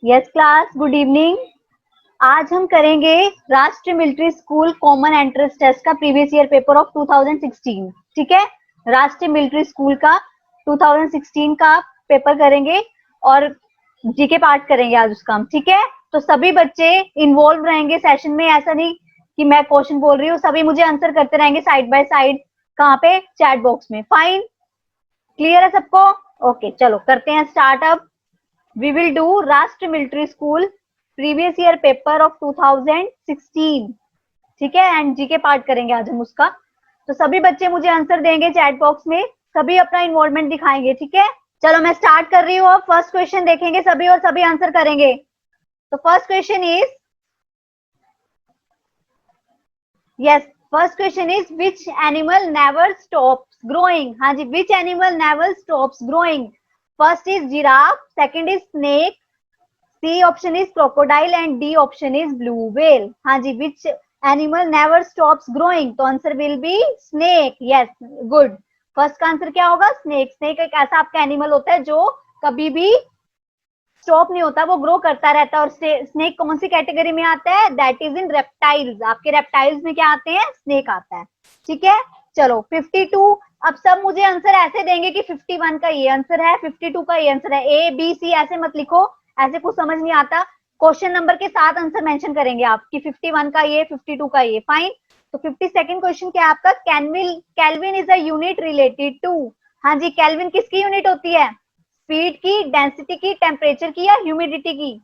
Yes class, good evening. आज हम करेंगे राष्ट्रीय military school common entrance test का प्रीवियस ईयर पेपर ऑफ 2016। ठीक है, राष्ट्रीय मिलिट्री स्कूल का 2016 का पेपर करेंगे और जीके पार्ट करेंगे आज उसका हम। ठीक है, तो सभी बच्चे इन्वॉल्व रहेंगे सेशन में। ऐसा नहीं कि मैं क्वेश्चन बोल रही हूँ, सभी मुझे आंसर करते रहेंगे साइड बाय साइड। कहाँ पे? चैट बॉक्स में। फाइन, क्लियर है सबको? ओके, चलो करते हैं स्टार्ट। अब we will do राष्ट्रीय military school previous year paper of 2016। ठीक है, एंड जीके पार्ट करेंगे आज हम उसका। तो सभी बच्चे मुझे आंसर देंगे चैट बॉक्स में, सभी अपना इन्वॉल्वमेंट दिखाएंगे। ठीक है, चलो मैं स्टार्ट कर रही हूँ। अब फर्स्ट क्वेश्चन देखेंगे सभी और सभी आंसर करेंगे। तो first question is, yes, first question is which animal never stops growing. हाँ जी, which animal never stops growing. First is giraffe, second is snake, C option is crocodile and D option is blue whale. हाँ जी, which animal never stops growing, तो answer will be snake. Yes, good. First का answer क्या होगा? Snake. Snake एक ऐसा आपका animal होता है जो कभी भी स्टॉप नहीं होता, वो ग्रो करता रहता है। और स्नेक कौन सी कैटेगरी में आता है? That is in reptiles. आपके रेप्टाइल्स में क्या आते हैं? स्नेक आता है। ठीक है, चलो 52। अब सब मुझे आंसर ऐसे देंगे कि 51 का ये आंसर है, 52 का ये आंसर है। ए बी सी ऐसे मत लिखो, ऐसे कुछ समझ नहीं आता। क्वेश्चन नंबर के साथ आंसर मेंशन करेंगे आप कि 51 का ये, 52 का ये। फाइन। तो 52nd क्वेश्चन क्या है आपका? Kelvin is a unit related to. हाँ जी, केल्विन किसकी यूनिट होती है? स्पीड की, डेंसिटी की, टेम्परेचर की या ह्यूमिडिटी की?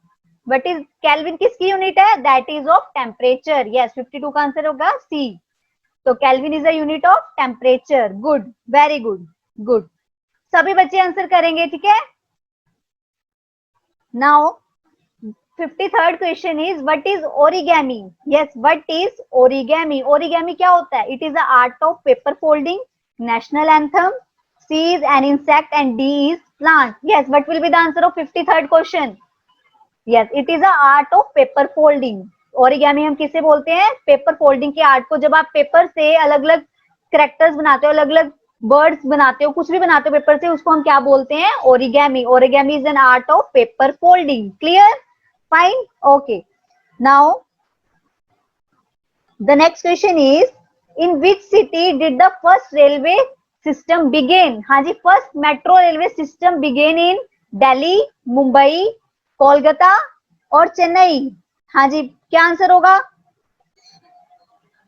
बट इज केल्विन किसकी यूनिट है? That is of temperature. Yes, 52 का आंसर होगा सी। तो kelvin is a unit of temperature. Good, very good, good. सभी बच्चे आंसर करेंगे। ठीक है, now 53rd question is what is origami. Yes, what is origami. Origami क्या होता है? It is a art of paper folding, national anthem, C is an insect and D is plant. Yes, what will be the answer of 53rd question? Yes, it is a art of paper folding. Origami हम किसे बोलते हैं? Paper folding की art को। जब आप paper से अलग अलग कैरेक्टर्स बनाते हो, अलग अलग बर्ड्स बनाते हो, कुछ भी बनाते हो पेपर से, उसको हम क्या बोलते हैं? Origami. Origami is an art of paper folding. Clear? Fine, okay. Now the next question is, in which city did the first railway system begin. हाँ जी, first metro railway system begin in Delhi, Mumbai, Kolkata और चेन्नई। हाँ जी, क्या answer होगा?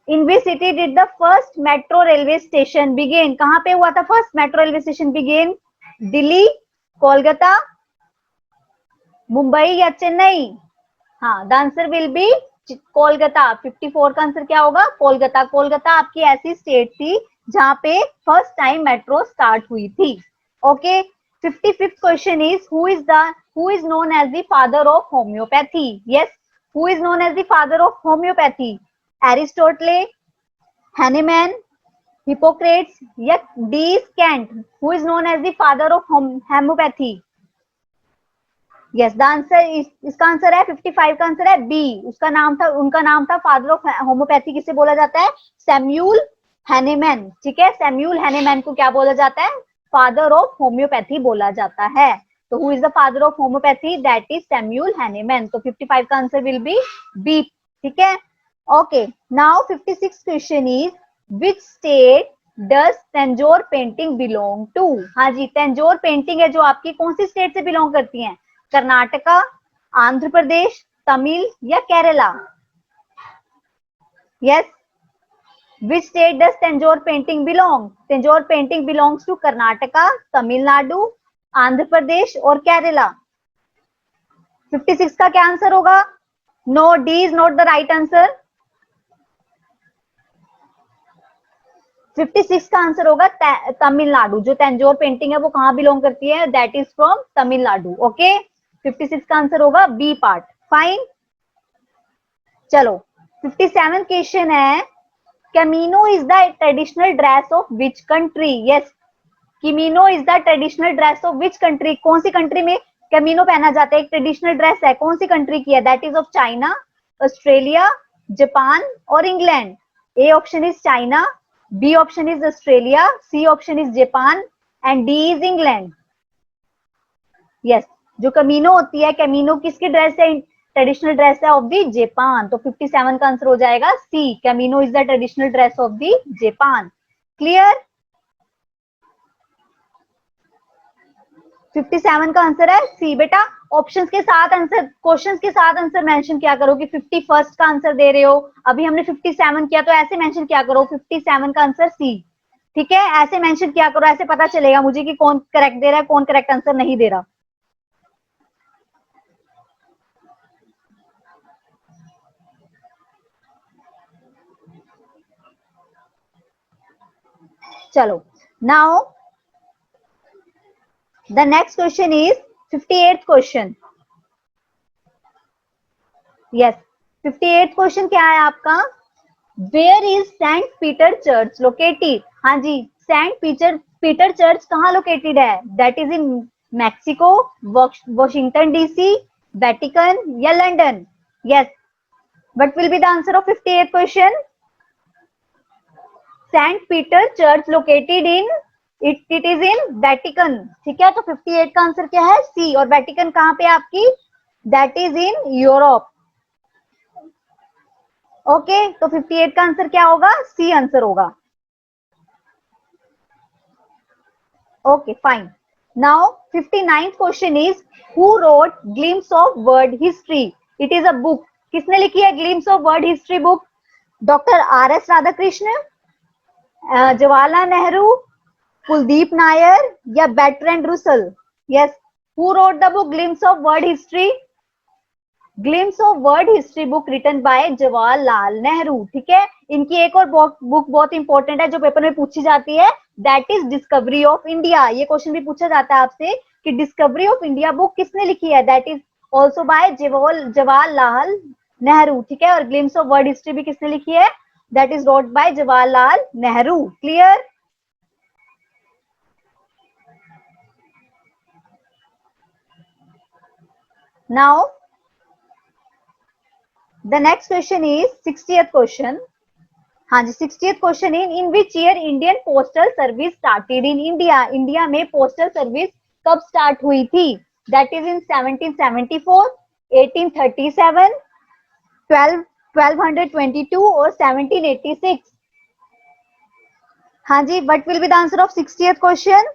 In which city did the first metro railway station begin. कहां पे हुआ था first metro railway station begin? Delhi, Kolkata, Mumbai या चेन्नई? हाँ, the answer will B Kolkata. 54 का आंसर क्या होगा? कोलकाता। कोलकाता आपकी ऐसी स्टेट थी जहां पे फर्स्ट टाइम मेट्रो स्टार्ट हुई थी। Okay, 55th question is, who is known as the father of homeopathy. Yes, who is known as the father of homeopathy? Aristotle, Hahnemann, Hippocrates या डी स्कैंट? Who is known as the father of homeopathy? Yes, the answer, इसका answer है 55 का answer है B. उसका नाम था, उनका नाम था फादर ऑफ होम्योपैथी। किसे बोला जाता है? Samuel Hahnemann. ठीक है, सैम्यूल हैनीमैन को क्या बोला जाता है? फादर ऑफ होम्योपैथी बोला जाता है। तो who is the father of homeopathy? That is Samuel Hahnemann. तो 55 का आंसर विल बी बी। ठीक है, okay. Now 56 question is, which state does Tanjore painting belong to. हाँ जी, तंजौर पेंटिंग है जो आपकी कौन सी स्टेट से बिलोंग करती है? कर्नाटका, आंध्र प्रदेश, तमिल या Kerala? Yes, which state does Tanjore painting belong? Tanjore painting belongs to Karnataka, Tamil Nadu, Andhra Pradesh और केरला। 56 का क्या आंसर होगा? No, D is not the right answer. 56 का आंसर होगा तमिलनाडु। जो तंजौर पेंटिंग है वो कहां बिलोंग करती है? That is from Tamil Nadu. Okay, 56 का आंसर होगा बी पार्ट। फाइन, चलो 57 क्वेश्चन है, kimono is the traditional dress of which country. Yes, kimono is the traditional dress of which country. कौन सी कंट्री में कैमिनो पहना जाता है? एक ट्रेडिशनल ड्रेस है, कौन सी कंट्री की है? That is of China, Australia, Japan और England. A option is China, B option is Australia, C option is Japan and D is England. Yes, जो कमीनो होती है, कैमिनो किसकी ड्रेस है? ट्रेडिशनल ड्रेस है ऑफ द जापान। तो 57 का answer हो जाएगा C, kimono is the traditional dress of the Japan. Clear? 57 का आंसर है सी। बेटा ऑप्शंस के साथ आंसर, क्वेश्चंस के साथ आंसर मेंशन किया करो कि 51st का आंसर दे रहे हो। अभी हमने 57 किया तो ऐसे मेंशन किया करो 57 का आंसर सी। ठीक है, ऐसे मेंशन किया करो, ऐसे पता चलेगा मुझे कि कौन करेक्ट दे रहा है, कौन करेक्ट आंसर नहीं दे रहा। चलो, now the next question is 58th question. Yes, 58th question क्या है आपका? Where is Saint Peter church located? हाँ जी, सेंट पीटर चर्च कहाँ लोकेटेड है? That is in Mexico, Washington DC, Vatican या London? Yes, what will be the answer of 58th question? Saint Peter church located in it is in Vatican. ठीक है, तो 58 का answer क्या है? सी। और वेटिकन कहाँ पे आपकी? That is in Europe. Okay, तो 58 का आंसर क्या होगा? सी आंसर होगा। Okay, fine. Now 59th question is who wrote Glimpses of World History? It is a book. किसने लिखी है Glimpses of World History book? Doctor R S Radhakrishnan, Jawaharlal Nehru, Kuldip Nayar या Bertrand Russell? Yes, who wrote the book Glimpses of World History? Glimpses of World History book written by Jawaharlal Nehru. ठीक है, इनकी एक और book बहुत इंपॉर्टेंट है जो पेपर में पूछी जाती है, that is discovery of India. ये क्वेश्चन भी पूछा जाता है आपसे कि डिस्कवरी ऑफ इंडिया बुक किसने लिखी है? That is also by Jawaharlal Nehru. ठीक है, और ग्लिम्स ऑफ वर्ल्ड हिस्ट्री भी किसने लिखी है? That is wrote by Jawaharlal Nehru. Clear? Now the next question is 60th question. हाँ जी, 60th question in which year Indian postal service started in India? India में पोस्टल सर्विस कब स्टार्ट हुई थी? दैट इज इन 1774, 1837, 1222 और 1786। हाँ जी, what will be the answer of 60th question?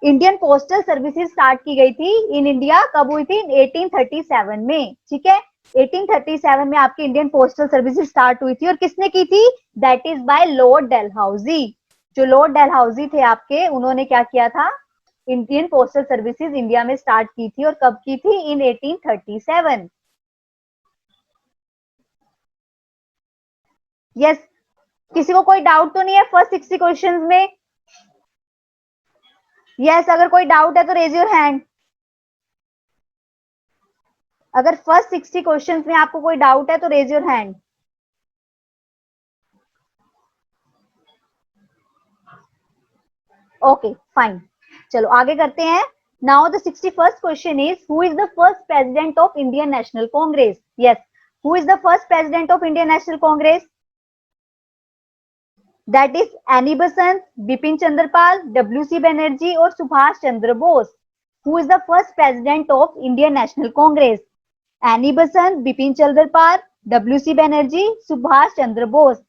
Indian postal services start की गई थी इन इंडिया, कब हुई थी? 1837 में। ठीक है, 1837 में आपकी इंडियन पोस्टल सर्विसेज स्टार्ट हुई थी और किसने की थी? That is by Lord Dalhousie. जो लॉर्ड डलहौजी थे आपके, उन्होंने क्या किया था? इंडियन पोस्टल सर्विसेज इंडिया में स्टार्ट की थी और कब की थी? इन 1837। यस, किसी को कोई डाउट तो नहीं है फर्स्ट 60 क्वेश्चंस में? यस, अगर कोई डाउट है तो रेज योर हैंड। अगर फर्स्ट 60 क्वेश्चंस में आपको कोई डाउट है तो raise your hand. Okay, fine, चलो आगे करते हैं। Now the 61st question is who is the first president of Indian National Congress? Yes, who is the first president of Indian National Congress? That is Annie Besant, Bipin Chandra Pal, W C Banerjee और Subhash Chandra Bose. Who is the first president of Indian National Congress? Annie Besant, Bipin Chandra Pal, W C Banerjee, Subhash Chandra Bose.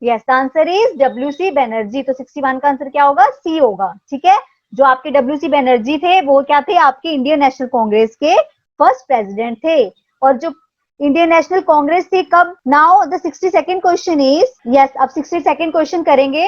Yes, the answer is W C Banerjee. तो 61 का answer क्या होगा? सी होगा। ठीक है, जो आपके डब्ल्यू सी बनर्जी थे वो क्या थे? आपके इंडियन नेशनल कांग्रेस के फर्स्ट प्रेसिडेंट थे। और जो इंडियन नेशनल कांग्रेस थी कब? Now the 62nd question is, yes, अब 62nd क्वेश्चन करेंगे।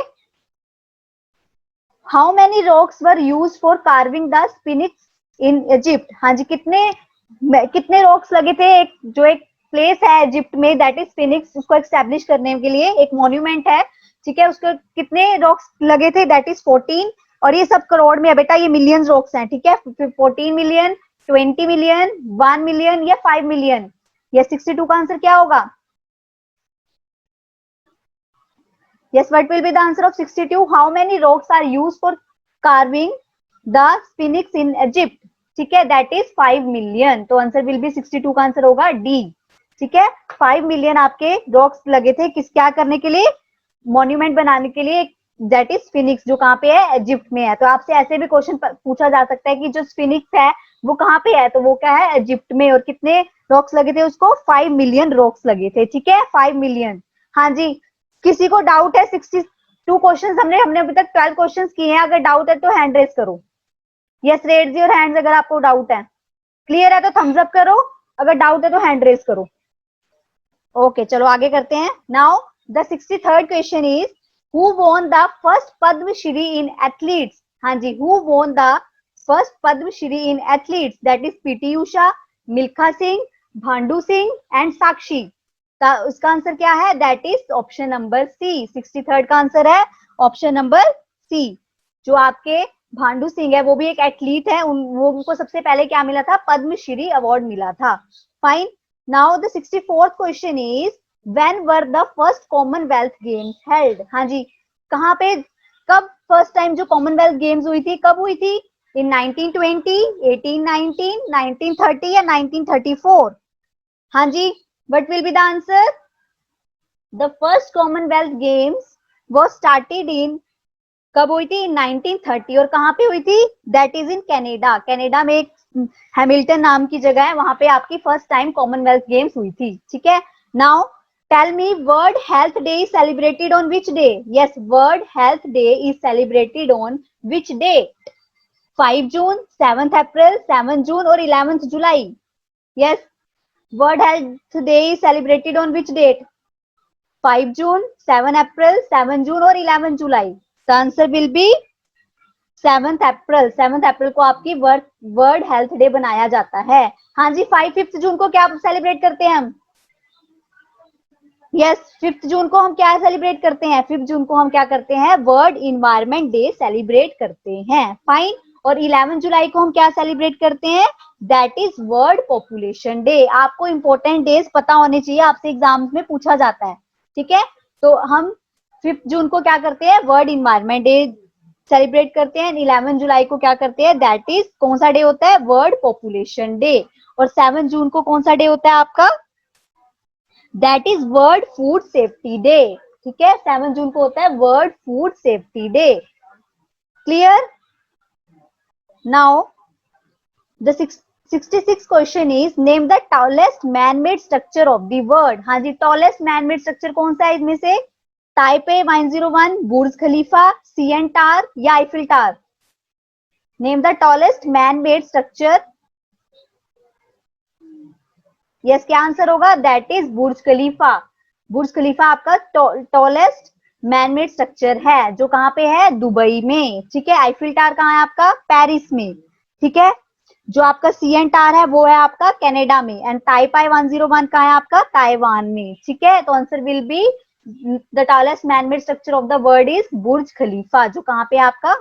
How many rocks were used for carving the sphinx in Egypt? हाँ जी, कितने रॉक्स लगे थे? एक प्लेस है इजिप्ट में, दैट इज स्फिनिक्स, उसको एस्टेब्लिश करने के लिए एक मॉन्यूमेंट है। ठीक है, उसको कितने रॉक्स लगे थे? That is 14। और ये सब करोड़ में है बेटा, ये मिलियंस रॉक्स हैं। ठीक है, 14 मिलियन, 20 मिलियन, 1 मिलियन या 5 मिलियन? ये 62 का आंसर क्या होगा? Yes, what will be the answer of 62? How many rocks are used for carving the sphinx in Egypt? ठीक है, that is 5 million. तो आंसर will be 62 का आंसर होगा डी। ठीक है, 5 मिलियन आपके रॉक्स लगे थे क्या करने के लिए? मॉन्यूमेंट बनाने के लिए, दैट इज स्फिनिक्स, जो कहाँ पे है? इजिप्ट में है। तो आपसे ऐसे भी क्वेश्चन पूछा जा सकता है कि जो स्फिनिक्स है वो कहाँ पे है, तो वो क्या है, इजिप्ट में। और कितने रॉक्स लगे थे उसको, 5 मिलियन रॉक्स लगे थे, ठीक है, 5 मिलियन। हाँ जी, किसी को डाउट है? 62 क्वेश्चंस हमने हमने अभी तक 12 क्वेश्चंस किए हैं। अगर डाउट है तो हैंड रेस करो। यस, रेज योर हैंड्स अगर आपको डाउट है। क्लियर है तो थम्स अप करो, अगर डाउट है तो हैंड रेस करो। ओके, चलो आगे करते हैं। Now the 63rd question is who won the first Padma Shri in athletes. हाँ जी, who won the first Padma Shri in athletes, that is PT Usha, Milkha Singh, Bhandu Singh and Sakshi. का उसका आंसर क्या है, that is option number C. 63rd का आंसर है ऑप्शन नंबर सी। जो आपके भांडू सिंह है वो भी एक एथलीट है, उनको सबसे पहले क्या मिला था, पद्मश्री अवार्ड मिला था। Fine. Now the 64th question is when were the first Commonwealth games held. हाँ जी, कहाँ पे, कब फर्स्ट टाइम जो कॉमनवेल्थ गेम्स हुई थी, कब हुई थी? इन 1920, 1819, 1930 या 1934? हाँ जी, what will be the answer? The first Commonwealth Games was started in, कब हुई थी? 1930। और कहाँ पे हुई थी? That is in Canada. Canada में एक हैमिल्टन नाम की जगह है, वहां पे आपकी फर्स्ट टाइम कॉमनवेल्थ गेम्स हुई थी, ठीक है। Now tell me, World Health Day is celebrated on which day? Yes, World Health Day is celebrated on which day? 5 June, 7 April, 7 June और 11 July? Yes, World Health Day is celebrated on which date? 5 June, 7 April, 7 June और 11 जुलाई? The answer will be 7th April. 7th अप्रैल को आपकी world Health day बनाया जाता है। हाँ जी, 5th जून को क्या सेलिब्रेट करते हैं हम? यस, 5th जून को हम क्या सेलिब्रेट करते हैं? 5th जून को हम क्या करते हैं? वर्ल्ड इन्वायरमेंट डे सेलिब्रेट करते हैं। फाइन। और 11 जुलाई को हम क्या सेलिब्रेट करते हैं? That is world population day. आपको इंपॉर्टेंट डेज पता होने चाहिए, आपसे एग्जाम्स में पूछा जाता है, ठीक है। तो हम 5th जून को क्या करते हैं? वर्ल्ड इन्वायरमेंट डे सेलिब्रेट करते हैं। 11 जुलाई को क्या करते हैं? दैट इज कौन सा डे होता है? World population day. और 7 जून को कौन सा डे होता है आपका? That is world food safety day, ठीक है। 7 जून को होता है world food safety day. Clear? Now the 66 question is name the tallest man made structure of the world. हाँ जी, टॉलेस्ट मैन मेड स्ट्रक्चर कौन सा है इसमें से? ताइपे 901, बुर्ज खलीफा, सीएन टावर या Eiffel tower? Name the tallest man made structure. Yes, क्या answer होगा? That is Burj खलीफा। बुर्ज खलीफा आपका टॉलेस्ट मैन मेड स्ट्रक्चर है, जो कहाँ पे है? दुबई में, ठीक है। आईफिल टावर कहाँ है आपका? पेरिस में, ठीक है। जो आपका सीएन टावर है वो है आपका कनाडा में। एंड ताइपाई 101 कहाँ है आपका? ताइवान में, ठीक है। तो answer will be the tallest man made structure of the world is Burj Khalifa, जो कहाँ पे आपका?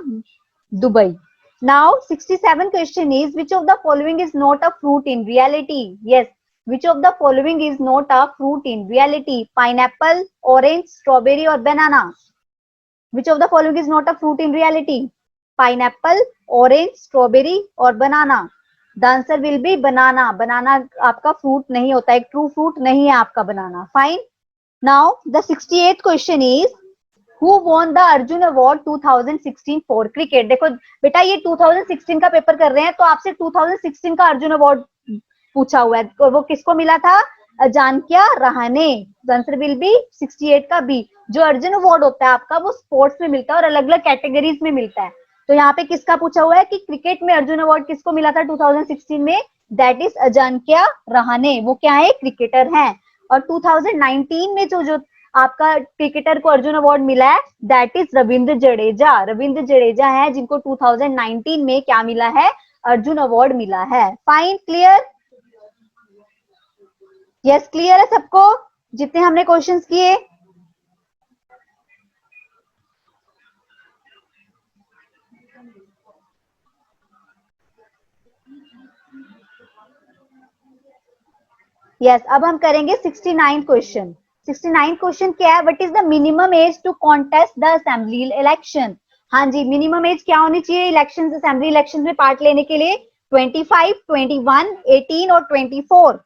Dubai. Now 67 question is which of the following is not a fruit in reality? Yes, which of the following is not a fruit in reality? Pineapple, orange, strawberry or banana? Which of the following is not a fruit in reality? Pineapple, orange, strawberry or banana? The answer will be banana. Banana आपका fruit नहीं होता, एक true fruit नहीं है आपका banana. Fine. Now the 68th question is Who won the Arjun Award 2016 for cricket? देखो बेटा, ये 2016 का पेपर कर रहे हैं, तो आपसे 2016 का अर्जुन अवार्ड पूछा हुआ है, तो वो किसको मिला था? अजानक्या रहाणे। आंसर विल बी 68 का बी। जो अर्जुन अवार्ड होता है आपका वो स्पोर्ट्स में मिलता है और अलग अलग कैटेगरीज में मिलता है। तो यहाँ पे किसका पूछा हुआ है कि क्रिकेट में अर्जुन अवार्ड किसको मिला था 2016 में? That is Ajinkya Rahane. वो क्या है? क्रिकेटर हैं। और 2019 में जो आपका क्रिकेटर को अर्जुन अवार्ड मिला है दैट इज रविंद्र जडेजा। रविंद्र जडेजा है जिनको 2019 में क्या मिला है? अर्जुन अवार्ड मिला है। Fine, clear? यस, क्लियर है सबको जितने हमने क्वेश्चंस किए? यस, अब हम करेंगे 69 क्वेश्चन। 69 क्वेश्चन क्या है? What is the minimum age to contest the assembly election? हाँ जी, मिनिमम एज क्या होनी चाहिए इलेक्शन, असेंबली इलेक्शन में पार्ट लेने के लिए? 25, 21, 18 और 24?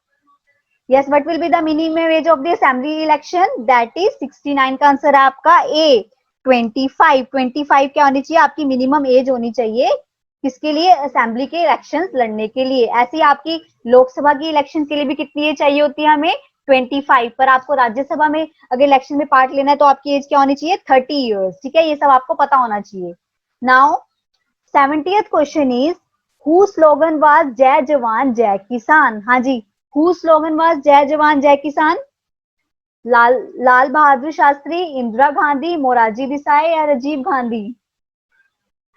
Yes, what will be the minimum age of the assembly election? That is 69 का आंसर है आपका ए 25। 25 क्या होनी चाहिए? आपकी मिनिमम एज होनी चाहिए किसके लिए? असेंबली के इलेक्शंस लड़ने के लिए। ऐसी आपकी लोकसभा की इलेक्शन के लिए भी कितनी एज चाहिए होती है हमें? 25। पर आपको राज्यसभा में अगर इलेक्शन में पार्ट लेना है तो आपकी एज क्या होनी चाहिए? 30 ईयर्स। ठीक है, ये सब आपको पता होना चाहिए। Now 70th question is who slogan was जय जवान जय किसान? हाँ जी, हु स्लोगन वाज जय जवान जय किसान? लाल बहादुर शास्त्री, इंदिरा गांधी, मोरारजी देसाई या राजीव गांधी?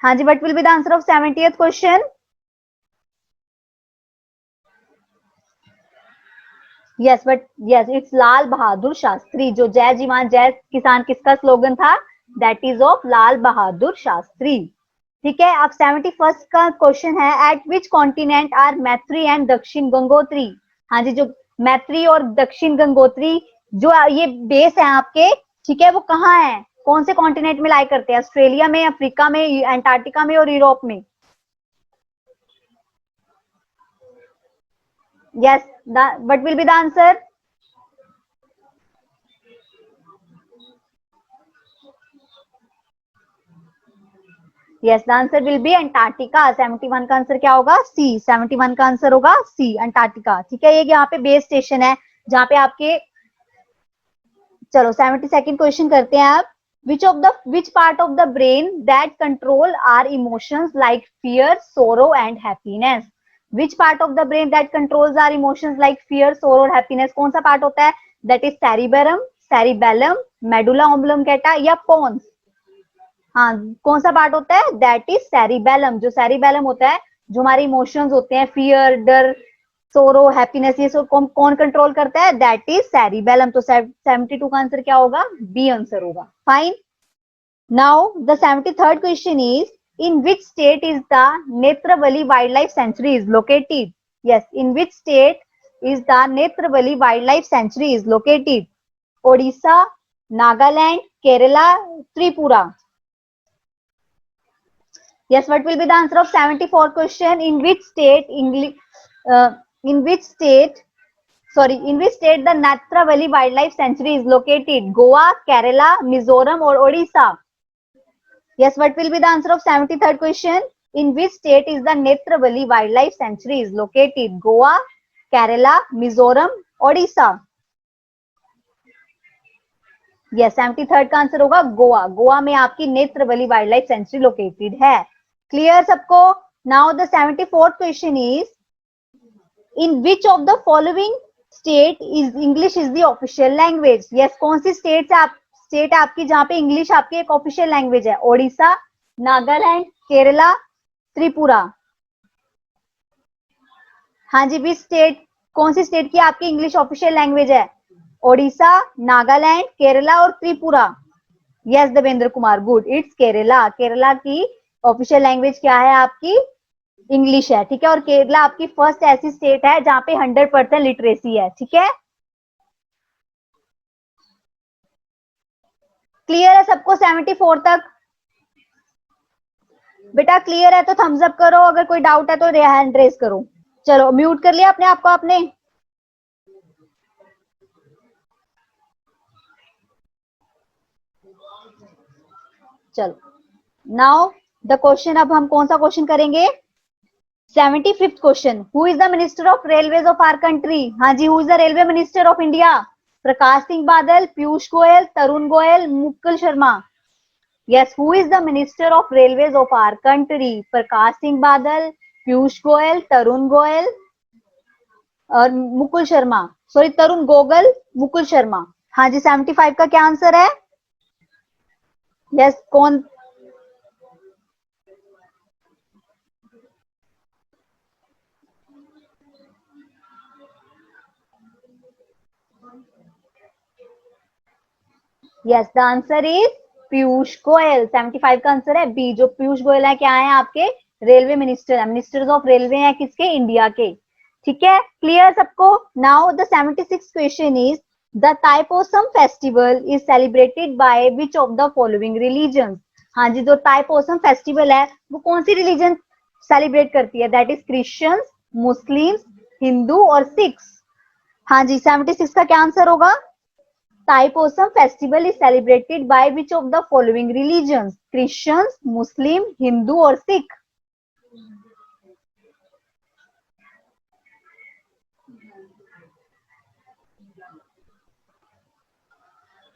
हाँ जी, what will be the answer of 70th question? Yes, but yes, it's Lal Bahadur Shastri. जो जय जवान जय किसान किसका स्लोगन था? That is of Lal Bahadur Shastri. ठीक है, अब 71st का क्वेश्चन है at which continent are Maitri and Dakshin Gangotri? हाँ जी, जो मैत्री और दक्षिण गंगोत्री जो ये बेस है आपके, ठीक है, वो कहाँ है? कौन से कॉन्टिनेंट में लाई करते हैं? ऑस्ट्रेलिया में, अफ्रीका में, अंटार्कटिका में और यूरोप में? Yes, what will be the answer? Yes, the answer will B Antarctica. 71 का आंसर क्या होगा? सी। 71 का आंसर होगा सी, अंटार्कटिका। ठीक है, ये यहाँ पे बेस स्टेशन है जहाँ पे आपके, चलो 72nd क्वेश्चन करते हैं आप। Which part of the brain that control our emotions like fear, sorrow and happiness? Which part of the brain that controls our emotions like fear, sorrow और हैप्पीनेस? कौन सा पार्ट होता है? That is cerebrum, cerebellum, medulla oblongata या pons? हाँ, कौन सा part होता है? That is cerebellum. जो सेरिबेलम होता है, जो हमारे इमोशंस होते हैं, फियर, डर, सोरो, हैप्पीनेस, ये सब कौन कंट्रोल करता है? That is cerebellum. तो 72 का आंसर क्या होगा? बी आंसर होगा। Fine. Now the 73rd question is in which state is the Netravali wildlife sanctuary is located? Yes, in which state is the Netravali wildlife sanctuary is located? Odisha, Nagaland, Kerala, Tripura? Yes, what will be the answer of 74 question? In which state in which state the Natravali Wildlife Sanctuary is located? Goa, Kerala, Mizoram or Odisha? Yes, what will be the answer of 73rd question? In which state is the Netravali Wildlife Sanctuary is located? Goa, Kerala, Mizoram, Odisha? Yes, 73rd का answer होगा गोवा। गोवा में आपकी नेत्रवली wildlife sanctuary located है। Clear सबको? Now the 74th question is in which of the following state is English is the official language? Yes, कौन सी state है आपकी जहां पे इंग्लिश आपकी एक ऑफिशियल लैंग्वेज है? ओडिशा, नागालैंड, केरला, त्रिपुरा? हाँ जी, विच स्टेट, कौन सी स्टेट की आपकी इंग्लिश ऑफिशियल लैंग्वेज है? ओडिशा, नागालैंड, केरला और Tripura? Yes Devendra Kumar, good, it's Kerala. Kerala की ऑफिशियल लैंग्वेज क्या है आपकी? इंग्लिश है। ठीक है, और केरला आपकी फर्स्ट ऐसी स्टेट है जहां पे 100% लिटरेसी है। ठीक है, क्लियर है सबको 74 तक? बेटा क्लियर है तो थम्स अप करो, अगर कोई डाउट है तो हैंड रेस करो। चलो, म्यूट कर लिया अपने आप को आपने? चलो, नाउ द क्वेश्चन, अब हम कौन सा क्वेश्चन करेंगे? 75th question, who is the minister of railways of our country? हाँ जी, who is the railway minister of India? Prakash Singh Badal, Piyush Goyal, Tarun Goyal, Mukul Sharma? Yes, who is the minister of railways of our country? Prakash Singh Badal, Piyush Goyal, Tarun Goyal और Mukul Sharma. Sorry, Tarun Gogal, Mukul Sharma. हाँ जी, 75 का क्या आंसर है? Yes, कौन? Yes, the answer is Piyush Goyal. 75 का आंसर है बी। जो पीयूष गोयल है, क्या है आपके? रेलवे मिनिस्टर है। मिनिस्टर्स ऑफ रेलवे है किसके? इंडिया के। ठीक है, क्लियर सबको? Now the 76th question is the Thaipusam festival is celebrated by which of the following religion? हाँ जी, जो थाइपोसम फेस्टिवल है वो कौन सी रिलीजन सेलिब्रेट करती है? That is Christians, Muslims, Hindu और सिख्स? हाँ जी, 76 का क्या आंसर होगा? Thaipusam festival is celebrated by which of the following religions? Christians, Muslim, Hindu और Sikh?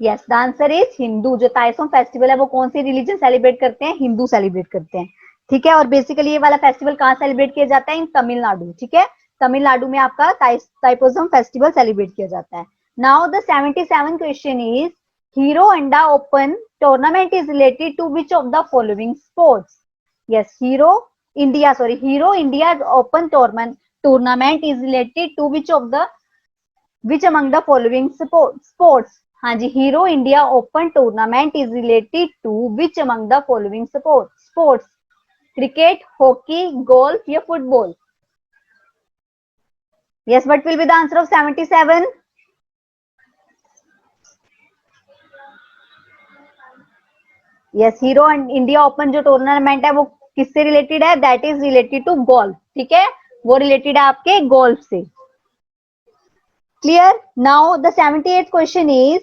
Yes, the answer is Hindu. जो ताइसोम फेस्टिवल है वो कौन सी रिलीजन सेलिब्रेट करते हैं? हिंदू सेलिब्रेट करते हैं। ठीक है, और बेसिकली ये वाला फेस्टिवल कहाँ सेलिब्रेट किया जाता है? इन तमिलनाडु। ठीक है, तमिलनाडु में आपका ताइपोसम फेस्टिवल सेलिब्रेट किया जाता है। Now the 77 question is Hero Honda open tournament is related to which of the following sports? Yes, Hero India open tournament is related to which among the following sports? हाँ जी, Hero India open tournament is related to which among the following sports? Cricket, hockey, golf या football? Yes, what will be the answer of 77? Yes, Hero India open जो tournament है वो किससे related है? That is related to golf. ठीक है, वो related है आपके गोल्फ से। Clear? Now the 78th question is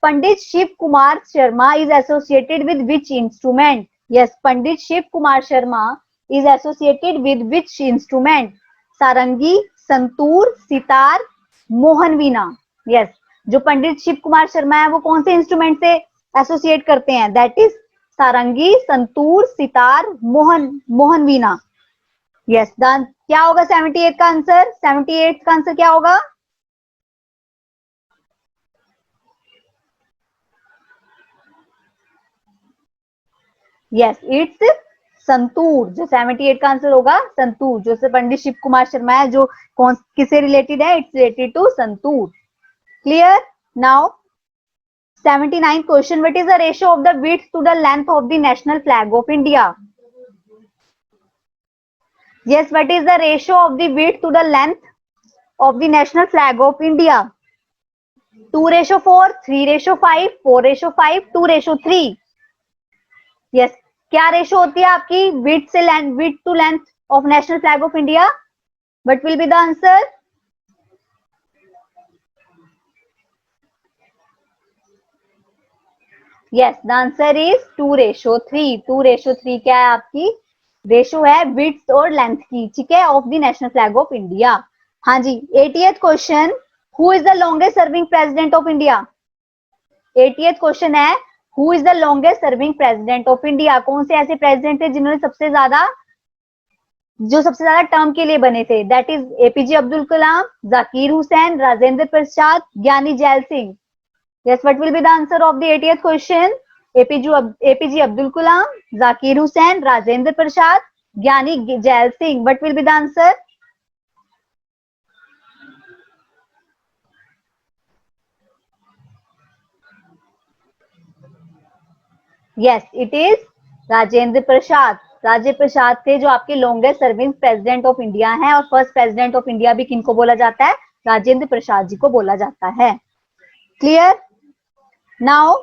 Pandit Shiv Kumar Sharma is associated with which instrument? Yes, Pandit Shiv Kumar Sharma is associated with which instrument? Sarangi, santoor, sitar, Mohan veena. Yes, जो पंडित शिव कुमार शर्मा है वो कौन से इंस्ट्रूमेंट से एसोसिएट करते हैं? That is sarangi, santoor, sitar, Mohan veena. Yes, क्या होगा 78 का आंसर? 78 का आंसर क्या होगा? Yes, it's santoor. जो 78 का आंसर होगा संतूर, जो से पंडित शिव कुमार शर्मा है, जो कौन किससे रिलेटेड है? It's related to santoor. Clear? Now 79 question, what is the ratio of the width to the length of the national flag of India? Yes, what is the ratio of the width to the length of the national flag of India? 2:4, 3:5, 4:5, 2:3. Yes, क्या ratio होती है आपकी width से width to length of national flag of India? What will be the answer? Yes, the answer is 2:3. 2:3 क्या है आपकी ratio है width और लेंथ की, ठीक है, of the national flag of India. हाँ जी, 80th question, who is the longest serving president of India? 80th question है, who is the longest serving president of India? कौन से ऐसे प्रेसिडेंट थे जिन्होंने सबसे ज्यादा टर्म के लिए बने थे? That is APJ Abdul Kalam, Zakir Hussain, Rajendra Prasad, Giani Zail Singh. Yes, what will be the answer of the 80th question? APJ Abdul Kalam, Zakir Hussain, Rajendra Prasad, Giani Zail Singh. What will be the answer? Yes, it is Rajendra Prasad. Rajendra Prasad थे जो आपके longest serving president of India हैं, और फर्स्ट प्रेसिडेंट ऑफ इंडिया भी किनको बोला जाता है? राजेंद्र प्रसाद जी को बोला जाता है। Clear? Now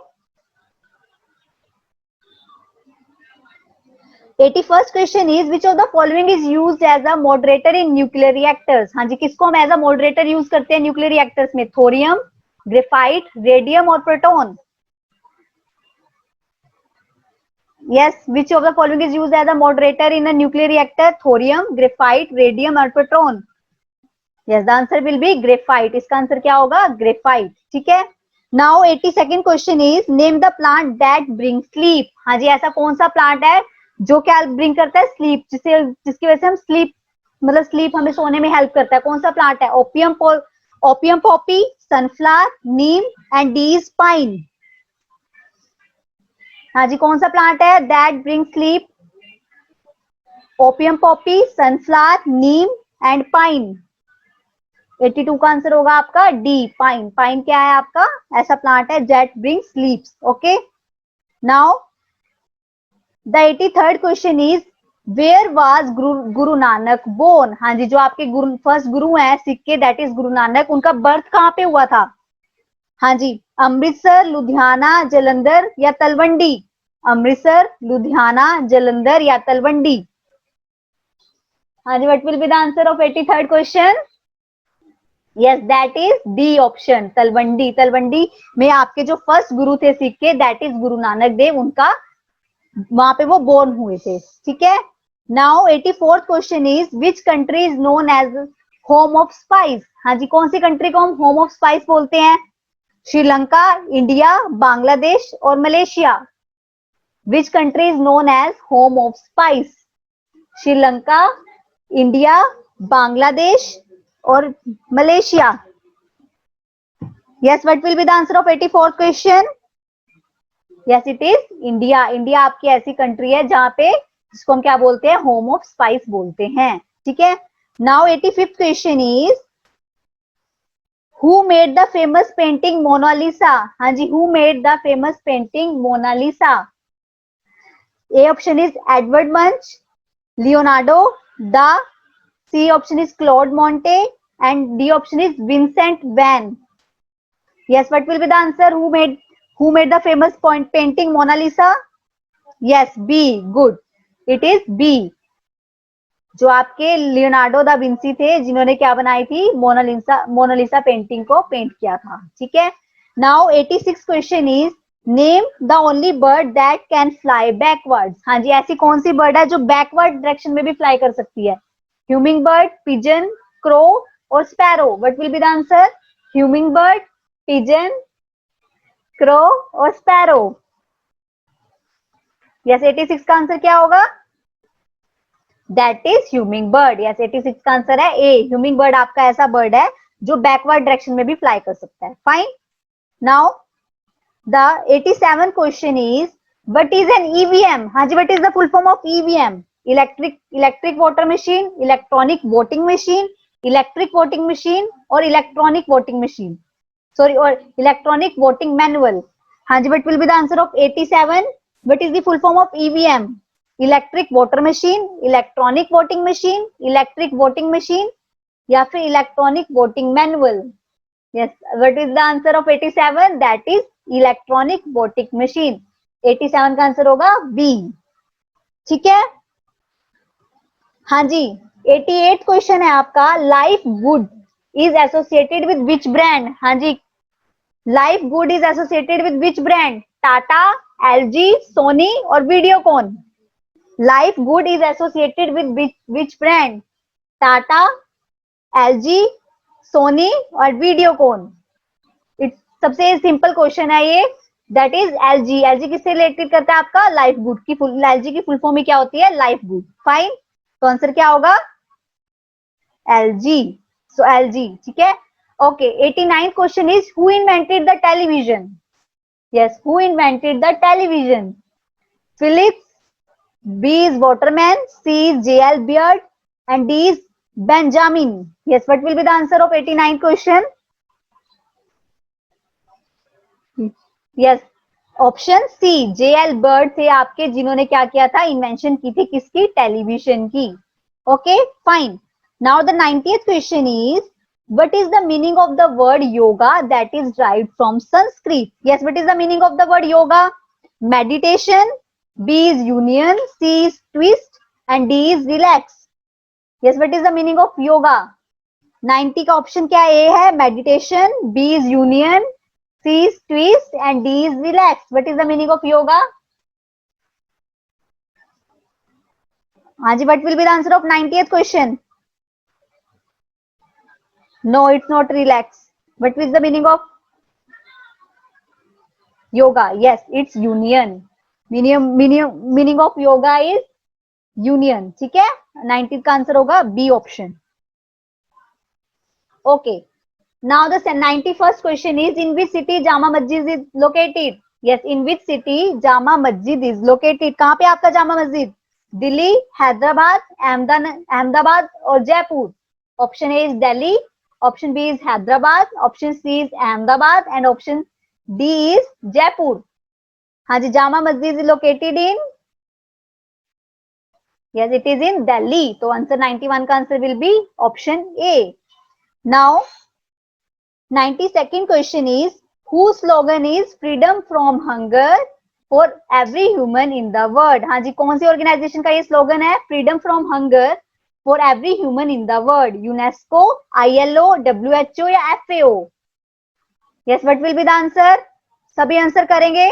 81st question is which of the following is used as a moderator in nuclear reactors? हाँ जी, किसको हम एज अ मॉडरेटर यूज करते हैं न्यूक्लियर रिएक्टर्स में? थोरियम, ग्रेफाइट, रेडियम और proton. Yes, which of the following is used as a moderator in a nuclear reactor? Thorium, graphite, radium or proton? Yes, the answer will be graphite. इसका answer क्या होगा? Graphite. ठीक है। Now 82nd question is name the plant that brings sleep. हाँ जी, ऐसा कौन सा plant है जो क्या ब्रिंग करता है? स्लीप, जिसकी वजह से हम स्लीप हमें सोने में हेल्प करता है। कौन सा प्लांट है? Opium Poppy, sunflower, Neem and D is pine. हाँ जी, कौन सा प्लांट है that bring sleep? Opium Poppy, sunflower, Neem and pine. 82 का आंसर होगा आपका डी, पाइन। पाइन क्या है आपका? ऐसा प्लांट है that bring sleep. Okay, now the 83rd question is where was Guru Nanak born? हाँ जी, जो आपके फर्स्ट गुरु हैं सिख के, दैट इज गुरु नानक, उनका बर्थ कहाँ पे हुआ था? हाँ जी, अमृतसर, लुधियाना, जलंधर या तलवंडी? अमृतसर, लुधियाना, जलंधर या तलवंडी? हाँ जी, what will be the answer of 83rd question? Yes, that is D option, Talwandi. Talwandi में आपके जो फर्स्ट गुरु थे सिख के, दैट इज गुरु नानक देव, उनका वहां पे वो बोर्न हुए थे। ठीक है। Now 84th question is which country is known age home of spice? हाँ जी, कौन सी कंट्री को हम होम ऑफ स्पाइस बोलते हैं? श्रीलंका, इंडिया, बांग्लादेश और Malaysia. Which country is known age home of spice? Sri Lanka, India, Bangladesh और Malaysia. Yes, what will be the answer of 84th question? Yes, it is India. India आपकी ऐसी कंट्री है जहां पे जिसको हम क्या बोलते हैं, होम ऑफ स्पाइस बोलते हैं, ठीक है। Now 85th question is who made the famous painting Mona Lisa? हाँ जी, who made the famous painting Mona Lisa? A option is Edvard Munch, Leonardo da, C option is Claude Monet and D option is Vincent van. Yes, what will be the answer? Who made the famous painting Mona Lisa? Yes, B. Good. It is B. जो आपके Leonardo da Vinci थे जिन्होंने क्या बनाई थी, Mona Lisa painting को paint किया था, ठीक है। Now 86 question is name the only bird that can fly backwards. हाँ जी, ऐसी कौन सी बर्ड है जो बैकवर्ड डायरेक्शन में भी फ्लाई कर सकती है? ह्यूमिंग बर्ड, पिजन, क्रो और sparrow. What will be the answer? Humming bird, pigeon, crow और स्पैरो। यस, 86 का आंसर क्या होगा? That is humming bird. Yes, 86 का आंसर है ए। ह्यूमिंग बर्ड आपका ऐसा बर्ड है जो बैकवर्ड डायरेक्शन में भी फ्लाई कर सकता है। Fine. Now the 87 question is what is an EVM? हाँ जी, what is the full form of EVM? Electric voter machine, electronic voting machine, electric voting machine और इलेक्ट्रॉनिक वोटिंग मशीन, सॉरी, और electronic voting manual. हाँ जी, what will be the answer of 87? What is the full form of EVM? Electric voter machine, electronic voting machine, electric voting machine या फिर electronic voting manual. Yes, what is the answer of 87? That is electronic voting machine. 87 का answer होगा B, ठीक है। हाँ जी, 88 question है आपका, life good is associated with which brand? हाँ जी, life good is associated with which brand? Tata, LG, Sony और Videocon. Life good is associated with which brand? Tata, LG, Sony और वीडियोकॉन। सबसे सिंपल क्वेश्चन है ये, दैट इज एलजी। एलजी किससे related करता है आपका? लाइफ गुड की एलजी की फुल फॉर्म में क्या होती है? Life good. फाइन, तो आंसर क्या होगा? एलजी। सो एलजी, ठीक है। Okay, 89th question is who invented the television? Yes, who invented the television? Philips, B is Waterman, C is JL Beard and D is Benjamin. Yes, what will be the answer of 89th question? Yes, option C, JL Bird थे आपके जिन्होंने क्या किया था, invention की थी किसकी? Television की। Okay, fine. Now the 90th question is what is the meaning of the word yoga that is derived from Sanskrit? Yes, what is the meaning of the word yoga? Meditation, B is union, C is twist and D is relax. Yes, what is the meaning of yoga? 90 का option क्या A है? Meditation, B is union, C is twist and D is relax. What is the meaning of yoga? हाँ जी, what will be the answer of 90th question? No, it's not relax. What is the meaning of yoga? Yes, it's union. Meaning of yoga is union. ठीक है, 90 का answer होगा B option. Okay, now the 91st question is in which city Jama Masjid is located? Yes, in which city Jama Masjid is located? कहाँ पे आपका जामा मस्जिद? दिल्ली, हैदराबाद, अहमदाबाद और Jaipur. Option A is Delhi, option B is Hyderabad, option C is Ahmedabad and option D is Jaipur. हाँ जी, Jama Masjid is located in, yes it is in Delhi. तो answer 91 का answer will be option A. Now 92nd question is who slogan is freedom from hunger for every human in the world? हाँ जी, कौन सी organization का ये स्लोगन है? Freedom from hunger for every human in the world. UNESCO, ILO, WHO या FAO? Yes, what will be the answer? सभी answer करेंगे?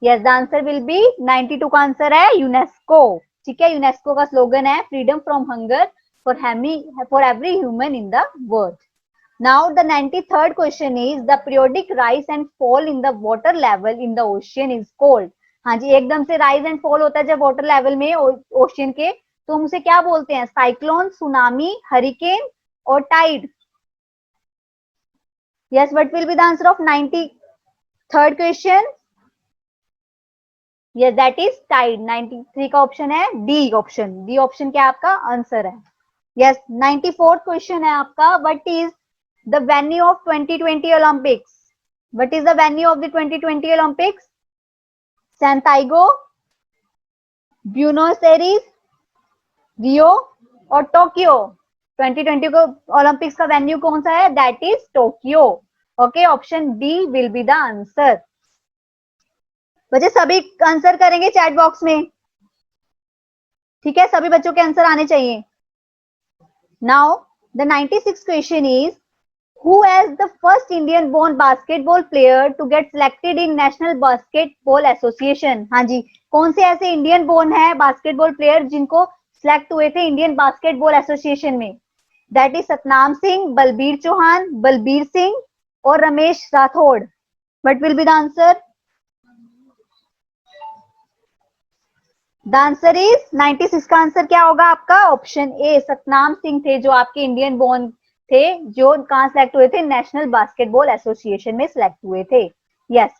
Yes, the answer will B 92 का आंसर है यूनेस्को। ठीक है, यूनेस्को का स्लोगन है freedom from hunger for every human in the world. Now the 93rd question is the periodic rise and fall in the water level in the ocean is called. हाँ जी, एकदम से rise and fall होता है जब water level में ocean के, तो हम उसे क्या बोलते हैं? साइक्लोन, सुनामी, हरिकेन और Tide. Yes, what will be the answer of 93rd question? Yes, that is tide. 93 का ऑप्शन है डी ऑप्शन. डी ऑप्शन क्या आपका आंसर है? Yes, 94th question है आपका. What is the venue of 2020 Olympics? What is the venue of the 2020 Olympics? Santiago, Buenos Aires, Rio और Tokyo. 2020 को Olympics का वेन्यू कौन सा है? That is Tokyo. Okay, option D will be the answer. बच्चे सभी आंसर करेंगे chat box में, ठीक है? सभी बच्चों के आंसर आने चाहिए. Now the 96th question is who as the first Indian born basketball player to get selected in National Basketball Association. हाँ जी, कौन से ऐसे इंडियन बोर्न है बास्केटबॉल प्लेयर जिनको सिलेक्ट हुए थे इंडियन बास्केटबॉल एसोसिएशन में? दैट इज सतनाम सिंह, बलबीर चौहान, बलबीर सिंह और Ramesh Rathore. What will be the answer? The answer is 96 का आंसर क्या होगा आपका? ऑप्शन ए, सतनाम सिंह थे जो आपके इंडियन बोर्न थे, जो कहां सेलेक्ट हुए थे? नेशनल बास्केटबॉल एसोसिएशन में सिलेक्ट हुए थे. Yes.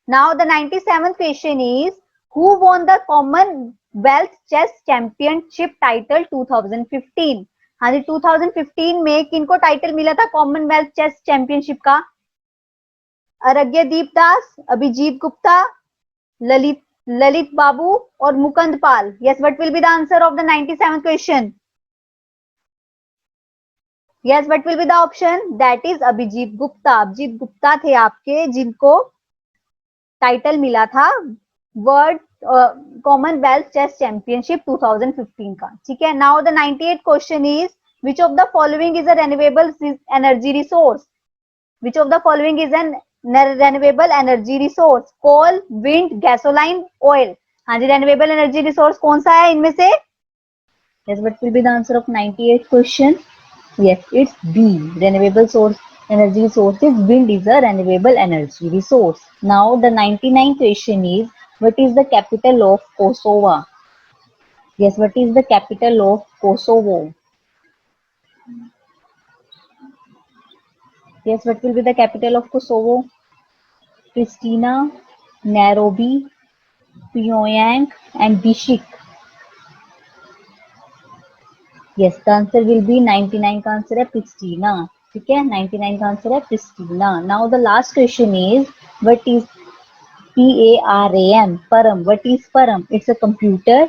Now the 97th question is who won the Commonwealth chess championship title 2015? हाँ जी, 2015 में किनको टाइटल मिला था कॉमनवेल्थ चेस चैंपियनशिप का? अरग्यदीप दास, अभिजीत गुप्ता, ललित बाबू और Mukund Pal. Yes, what will be the answer of the 97th question? Yes, what will be the option? That is Abhijit Gupta. Abhijit Gupta थे आपके जिनको टाइटल मिला था वर्ल्ड कॉमनवेल्थ चेस चैंपियनशिप 2015 का. ठीक है. Now the 98th question is which of the following is a renewable energy resource? Which of the following is an renewable energy resource? Coal, wind, gasoline, oil. हाँ जी, renewable energy resource कौन सा है इनमें से? Yes, what will be the answer of 98th question? Yes, it's B. Renewable source energy resources. Wind is a renewable energy resource. Now the 99th question is what is the capital of Kosovo? Yes, what is the capital of Kosovo? Yes, what will be the capital of Kosovo? Pristina, Nairobi, Pyongyang and Bishkek. Yes, the answer will be 99 का answer है प्रिस्टीना. ठीक है, 99 का answer है प्रिस्टीना. Now the last question is what is PARAM? परम. What is परम? It's a computer,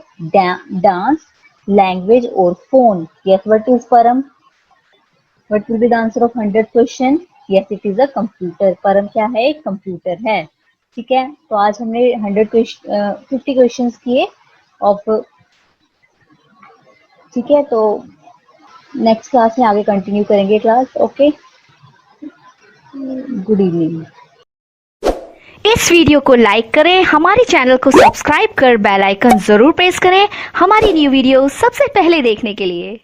dance, language और phone. Yes, what is परम? What will be the answer of 100th question? Yes, it is a computer. परम क्या है? एक computer है. ठीक है, तो आज हमने 50 क्वेश्चन किए ऑफ. ठीक है, तो नेक्स्ट क्लास में आगे कंटिन्यू करेंगे क्लास. Okay, good evening. इस वीडियो को लाइक करें, हमारे चैनल को सब्सक्राइब कर बेल आइकन जरूर प्रेस करें हमारी न्यू वीडियो सबसे पहले देखने के लिए.